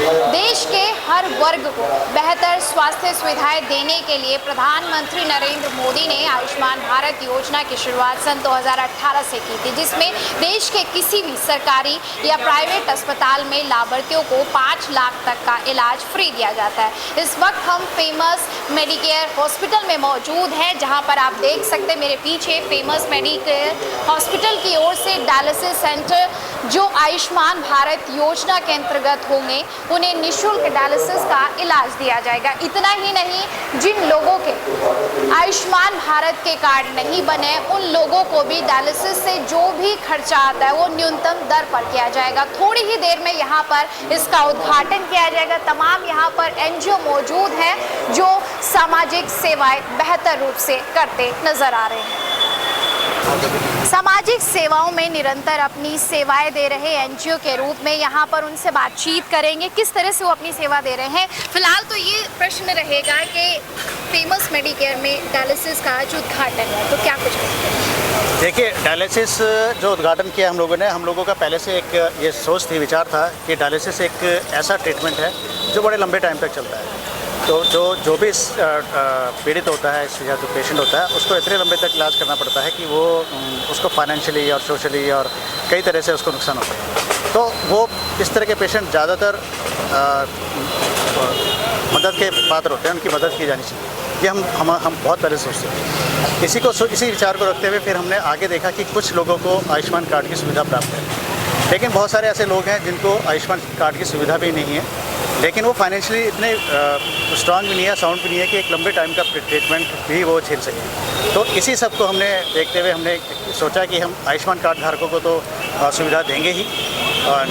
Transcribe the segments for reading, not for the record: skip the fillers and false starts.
देश के हर वर्ग को बेहतर स्वास्थ्य सुविधाएं देने के लिए प्रधानमंत्री नरेंद्र मोदी ने आयुष्मान भारत योजना की शुरुआत सन 2018 से की थी, जिसमें देश के किसी भी सरकारी या प्राइवेट अस्पताल में लाभार्थियों को 5 लाख तक का इलाज फ्री दिया जाता है। इस वक्त हम फेमस मेडिकेयर हॉस्पिटल में मौजूद हैं, जहां पर आप देख सकते हैं मेरे पीछे फेमस मेडिकेयर हॉस्पिटल की ओर से डायलिसिस सेंटर जो आयुष्मान भारत योजना के अंतर्गत होंगे उन्हें निःशुल्क डायलिसिस का इलाज दिया जाएगा। इतना ही नहीं, जिन लोगों के आयुष्मान भारत के कार्ड नहीं बने उन लोगों को भी डायलिसिस से जो भी खर्चा आता है वो न्यूनतम दर पर किया जाएगा। थोड़ी ही देर में यहाँ पर इसका उद्घाटन किया जाएगा। तमाम यहाँ पर एनजीओ मौजूद हैं जो सामाजिक सेवाएं बेहतर रूप से करते नजर आ रहे हैं। सामाजिक सेवाओं में निरंतर अपनी सेवाएं दे रहे एनजीओ के रूप में यहाँ पर उनसे बातचीत करेंगे, किस तरह से वो अपनी सेवा दे रहे हैं। फिलहाल तो ये प्रश्न रहेगा कि फेमस मेडिकेयर में डायलिसिस का जो उद्घाटन है तो क्या कुछ कहेंगे? देखिए, डायलिसिस जो उद्घाटन किया हम लोगों का पहले से एक ये सोच थी, विचार था कि डायलिसिस एक ऐसा ट्रीटमेंट है जो बड़े लंबे टाइम तक चलता है। तो जो भी पीड़ित होता है या जो पेशेंट होता है उसको इतने लंबे तक इलाज करना पड़ता है कि वो उसको फाइनेंशियली और सोशली और कई तरह से उसको नुकसान होता है। तो वो इस तरह के पेशेंट ज़्यादातर मदद के पात्र होते हैं, उनकी मदद की जानी चाहिए। ये हम बहुत पहले सोचते हैं। इसी विचार को रखते हुए फिर हमने आगे देखा कि कुछ लोगों को आयुष्मान कार्ड की सुविधा प्राप्त है, लेकिन बहुत सारे ऐसे लोग हैं जिनको आयुष्मान कार्ड की सुविधा भी नहीं है, लेकिन वो फाइनेंशियली इतने स्ट्रांग भी नहीं है, साउंड भी नहीं है कि एक लंबे टाइम का ट्रीटमेंट भी वो झेल सकें। तो इसी सब को हमने देखते हुए हमने सोचा कि हम आयुष्मान कार्ड धारकों को तो सुविधा देंगे ही,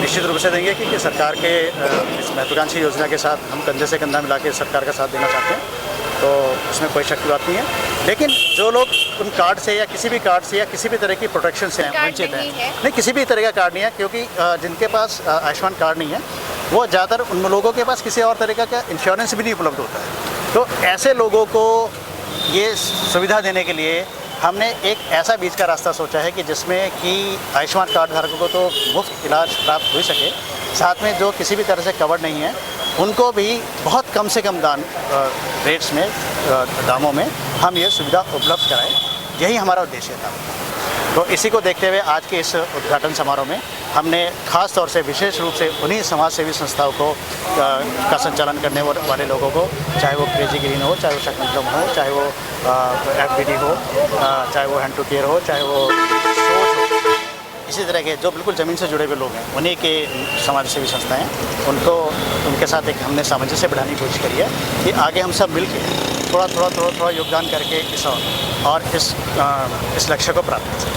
निश्चित रूप से देंगे, क्योंकि सरकार के इस महत्वाकांक्षी योजना के साथ हम कंधे से कंधा मिला के सरकार का साथ देना चाहते हैं। तो उसमें कोई शक की बात नहीं है। लेकिन जो लोग उन कार्ड से या किसी भी कार्ड से या किसी भी तरह की प्रोटेक्शन से वंचित हैं, नहीं किसी भी तरह का कार्ड नहीं है, क्योंकि जिनके पास आयुष्मान कार्ड नहीं है वो ज़्यादातर उन लोगों के पास किसी और तरह का इंश्योरेंस भी नहीं उपलब्ध होता है। तो ऐसे लोगों को ये सुविधा देने के लिए हमने एक ऐसा बीच का रास्ता सोचा है कि जिसमें कि आयुष्मान कार्ड धारकों को तो मुफ्त इलाज प्राप्त हो सके, साथ में जो किसी भी तरह से कवर नहीं है उनको भी बहुत कम से कम रेट्स में दामों में हम ये सुविधा उपलब्ध कराएं। यही हमारा उद्देश्य था। तो इसी को देखते हुए आज के इस उद्घाटन समारोह में हमने खास तौर से विशेष रूप से उन्हीं समाज सेवी संस्थाओं को का संचालन करने वाले लोगों को, चाहे वो क्रेजी ग्रीन हो, चाहे वो शक्तिक्रम हो, चाहे वो FBD हो, चाहे वो हैंड टू केयर हो, चाहे वो सोच हो, इसी तरह के जो बिल्कुल ज़मीन से जुड़े हुए लोग हैं उन्हीं के समाज सेवी संस्थाएँ उनके साथ एक हमने सामंजस्य बढ़ाने की कोशिश करी है कि आगे हम सब मिल के थोड़ा योगदान करके इस लक्ष्य को प्राप्त कर सकें।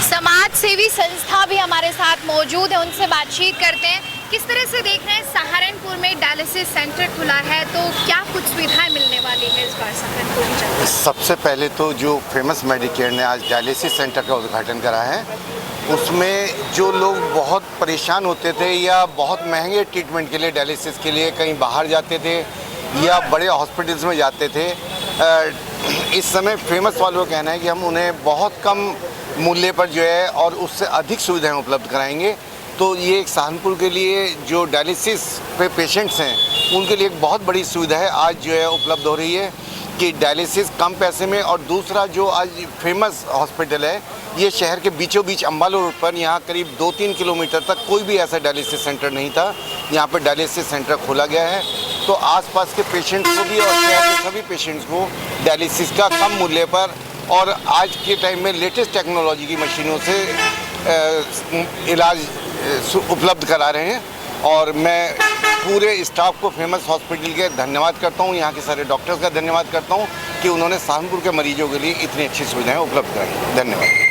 समाज सेवी संस्था भी हमारे साथ मौजूद है, उनसे बातचीत करते हैं। किस तरह से देख रहे हैं, सहारनपुर में डायलिसिस सेंटर खुला है तो क्या कुछ सुविधाएं मिलने वाली है इस बार सहारनपुर में? सबसे पहले तो जो फेमस मेडिकेयर ने आज डायलिसिस सेंटर का उद्घाटन करा है, उसमें जो लोग बहुत परेशान होते थे या बहुत महंगे ट्रीटमेंट के लिए, डायलिसिस के लिए कहीं बाहर जाते थे या बड़े हॉस्पिटल्स में जाते थे, इस समय फेमस वालों का कहना है कि हम उन्हें बहुत कम मूल्य पर जो है और उससे अधिक सुविधाएं उपलब्ध कराएंगे। तो ये एक सहारनपुर के लिए जो डायलिसिस पे पेशेंट्स हैं उनके लिए एक बहुत बड़ी सुविधा है आज जो है उपलब्ध हो रही है कि डायलिसिस कम पैसे में। और दूसरा जो आज फेमस हॉस्पिटल है ये शहर के बीचों बीच अम्बाला रोड पर, यहाँ करीब 2-3 किलोमीटर तक कोई भी ऐसा डायलिसिस सेंटर नहीं था, यहाँ पर डायलिसिस सेंटर खोला गया है। तो आसपास के पेशेंट्स को भी और शहर के सभी पेशेंट्स को डायलिसिस का कम मूल्य पर और आज के टाइम में लेटेस्ट टेक्नोलॉजी की मशीनों से इलाज उपलब्ध करा रहे हैं। और मैं पूरे स्टाफ को फेमस हॉस्पिटल के धन्यवाद करता हूँ, यहाँ के सारे डॉक्टर्स का धन्यवाद करता हूँ कि उन्होंने सहारनपुर के मरीजों के लिए इतनी अच्छी सुविधाएं उपलब्ध कराई। धन्यवाद।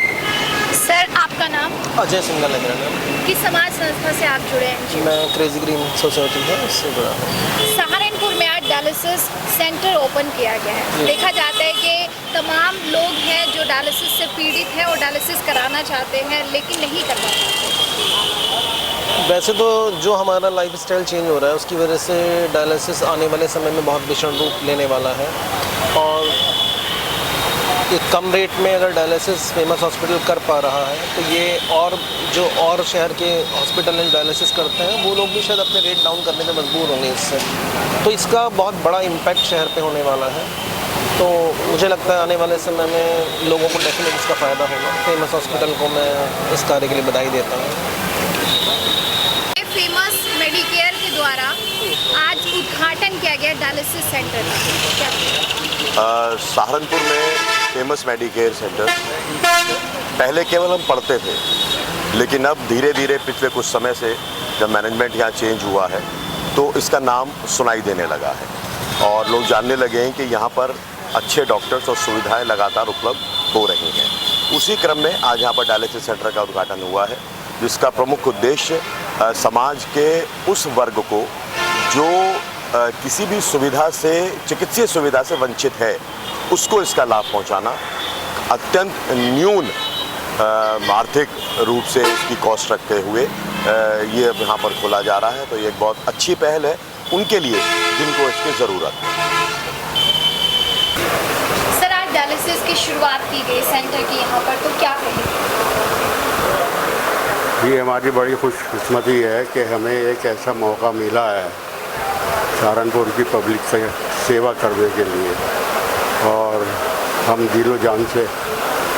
सर, आपका नाम? अजय सिंघल है मेरा नाम। किस समाज संस्था से आप जुड़े हैं? मैं क्रेजी ग्रीन सोसाइटी है, उससे जुड़ा हूँ। सहारनपुर में आज डायलिसिस सेंटर ओपन किया गया है। देखा जाता है कि तमाम लोग हैं जो डायलिसिस से पीड़ित हैं और डायलिसिस कराना चाहते हैं लेकिन नहीं करवा पाते। वैसे तो जो हमारा लाइफस्टाइल चेंज हो रहा है उसकी वजह से डायलिसिस आने वाले समय में बहुत भीषण रूप लेने वाला है। और कि कम रेट में अगर डायलिसिस फेमस हॉस्पिटल कर पा रहा है तो ये और शहर के हॉस्पिटल में डायलिसिस करते हैं वो लोग भी शायद अपने रेट डाउन करने में मजबूर होंगे इससे। तो इसका बहुत बड़ा इम्पैक्ट शहर पे होने वाला है। तो मुझे लगता है आने वाले समय में लोगों को डेफिनेटली इसका फ़ायदा होगा। फेमस हॉस्पिटल को मैं इस कार्य के लिए बधाई देता हूँ। फेमस मेडिकेयर के द्वारा आज उद्घाटन किया गया डायलिसिस सेंटर का। सहारनपुर में फेमस मेडिकेयर सेंटर पहले केवल हम पढ़ते थे, लेकिन अब धीरे धीरे पिछले कुछ समय से जब मैनेजमेंट यहाँ चेंज हुआ है तो इसका नाम सुनाई देने लगा है और लोग जानने लगे हैं कि यहाँ पर अच्छे डॉक्टर्स और सुविधाएं लगातार उपलब्ध हो रही हैं। उसी क्रम में आज यहाँ पर डायलिसिस सेंटर का उद्घाटन हुआ है, जिसका प्रमुख उद्देश्य समाज के उस वर्ग को जो किसी भी सुविधा से, चिकित्सीय सुविधा से वंचित है, उसको इसका लाभ पहुंचाना। अत्यंत न्यून आर्थिक रूप से इसकी कॉस्ट रखते हुए ये यहाँ पर खोला जा रहा है। तो ये एक बहुत अच्छी पहल है उनके लिए जिनको इसकी ज़रूरत है। सर, आज डायलिसिस की शुरुआत की गई सेंटर की यहाँ पर, तो क्या कहेंगे? ये हमारी बड़ी खुशकिस्मती है कि हमें एक ऐसा मौका मिला है सहारनपुर की पब्लिक से सेवा करने के लिए, और हम दिलो जान से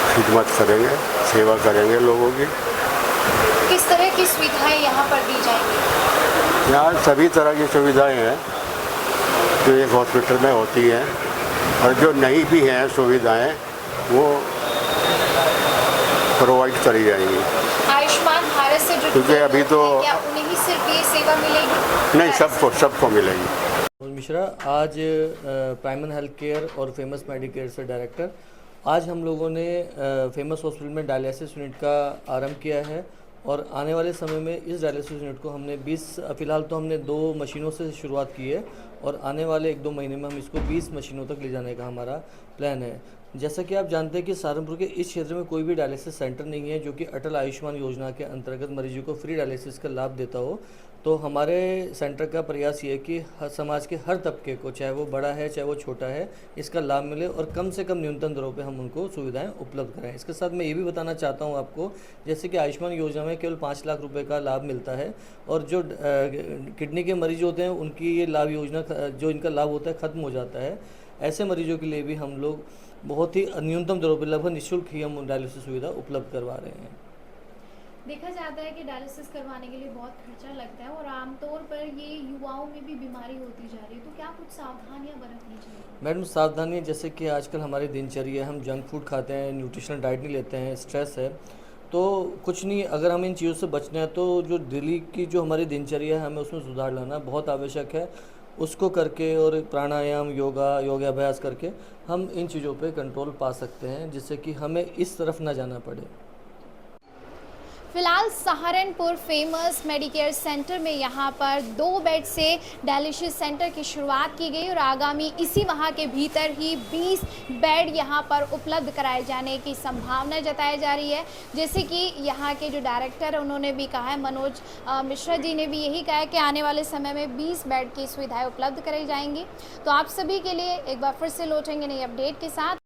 खिदमत करेंगे, सेवा करेंगे लोगों की। किस तरह की सुविधाएं यहाँ पर दी जाएंगी? यहाँ सभी तरह की सुविधाएं हैं जो एक हॉस्पिटल में होती हैं, और जो नहीं भी हैं सुविधाएं वो प्रोवाइड करी जाएंगी। आयुष्मान भारत से जो क्योंकि अभी तो क्या उन्हें ही सिर्फ ये सेवा मिलेगी? नहीं, सबको मिलेगी। मिश्रा आज प्राइमन हेल्थ केयर और फेमस मेडिकेयर से डायरेक्टर, आज हम लोगों ने फेमस हॉस्पिटल में डायलिसिस यूनिट का आरंभ किया है और आने वाले समय में इस डायलिसिस यूनिट को हमने फ़िलहाल तो हमने 2 मशीनों से शुरुआत की है और आने वाले 1-2 महीने में हम इसको 20 मशीनों तक ले जाने का हमारा प्लान है। जैसा कि आप जानते हैं कि सहारनपुर के इस क्षेत्र में कोई भी डायलिसिस सेंटर नहीं है जो कि अटल आयुष्मान योजना के अंतर्गत मरीजों को फ्री डायलिसिस का लाभ देता हो। तो हमारे सेंटर का प्रयास ये है कि समाज के हर तबके को, चाहे वो बड़ा है चाहे वो छोटा है, इसका लाभ मिले और कम से कम न्यूनतम दरों पे हम उनको सुविधाएं उपलब्ध कराएं। इसके साथ मैं ये भी बताना चाहता हूं आपको, जैसे कि आयुष्मान योजना में केवल 5 लाख रुपए का लाभ मिलता है और जो किडनी के मरीज होते हैं उनकी ये लाभ योजना, जो इनका लाभ होता है, ख़त्म हो जाता है। ऐसे मरीजों के लिए भी हम लोग बहुत ही न्यूनतम दरों पर लगभग निःशुल्क ही हम डायलिसिस सुविधा उपलब्ध करवा रहे हैं। देखा जाता है कि डायलिसिस करवाने के लिए बहुत खर्चा लगता है और आमतौर पर ये युवाओं में भी बीमारी होती जा रही है, तो क्या कुछ सावधानियां बरतनी चाहिए? मैडम, सावधानियां जैसे कि आजकल हमारी दिनचर्या है, हम जंक फूड खाते हैं, न्यूट्रिशनल डाइट नहीं लेते हैं, स्ट्रेस है, तो कुछ नहीं, अगर हम इन चीज़ों से बचना है तो जो डेली की जो हमारी दिनचर्या है हमें उसमें सुधार लाना बहुत आवश्यक है। उसको करके और प्राणायाम, योगाभ्यास करके हम इन चीज़ों पे कंट्रोल पा सकते हैं, जिससे कि हमें इस तरफ ना जाना पड़े। फिलहाल सहारनपुर फेमस मेडिकेयर सेंटर में यहाँ पर 2 बेड से डायलिसिस सेंटर की शुरुआत की गई और आगामी इसी माह के भीतर ही 20 बेड यहाँ पर उपलब्ध कराए जाने की संभावना जताई जा रही है। जैसे कि यहाँ के जो डायरेक्टर है उन्होंने भी कहा है, मनोज मिश्रा जी ने भी यही कहा है कि आने वाले समय में 20 बेड की सुविधाएँ उपलब्ध कराई जाएंगी। तो आप सभी के लिए एक बार फिर से लौटेंगे नई अपडेट के साथ।